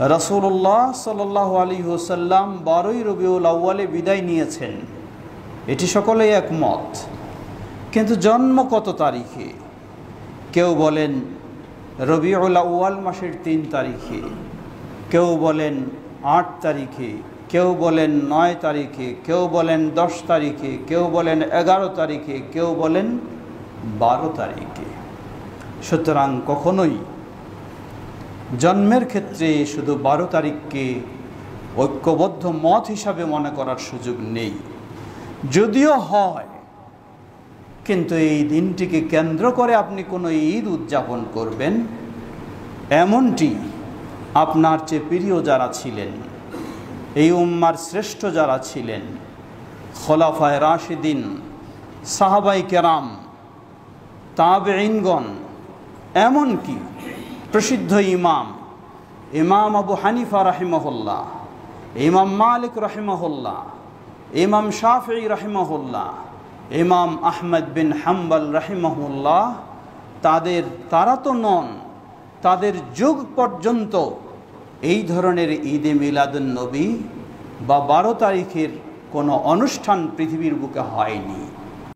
রাসূলুল্লাহ সাল্লাল্লাহু আলাইহি ওয়াসাল্লাম 12ই রবিউল আউয়ালে বিদায় নিয়েছেন, এটি সকলেই একমত। কিন্তু জন্ম কত তারিখে? কেউ বলেন রবিউল আউয়াল মাসের 3 তারিখে, কেউ বলেন 8 তারিখে, কেউ বলেন 9 তারিখে, কেউ বলেন 10 তারিখে, কেউ বলেন 11 তারিখে, কেউ বলেন 12 তারিখে। সুতরাং কখনোই জন্মের ক্ষেত্রে শুধু 12 তারিখকে ঐক্যবদ্ধ মত হিসাবে মনে করার সুযোগ নেই। যদিও হয়, কিন্তু এই দিনটিকে কেন্দ্র করে আপনি কোনো ঈদ উদযাপন করবেন, এমনটি আপনার চেয়ে প্রিয় যারা ছিলেন, এই উম্মার শ্রেষ্ঠ যারা ছিলেন, খোলাফায়ে রাশিদিন, সাহাবায়ে কেরাম, তাবেঈনগণ, এমনকি প্রসিদ্ধ ইমাম আবু হানিফা রাহিমাহুল্লাহ, ইমাম মালিক রাহিমাহুল্লাহ, ইমাম শাফিঈ রাহিমাহুল্লাহ, ইমাম আহমদ বিন হাম্বল রাহিমাহুল্লাহ, তারা তো নন, তাদের যুগ পর্যন্ত এই ধরনের ঈদে মিলাদুন নবী বা 12 তারিখের কোনো অনুষ্ঠান পৃথিবীর বুকে হয়নি।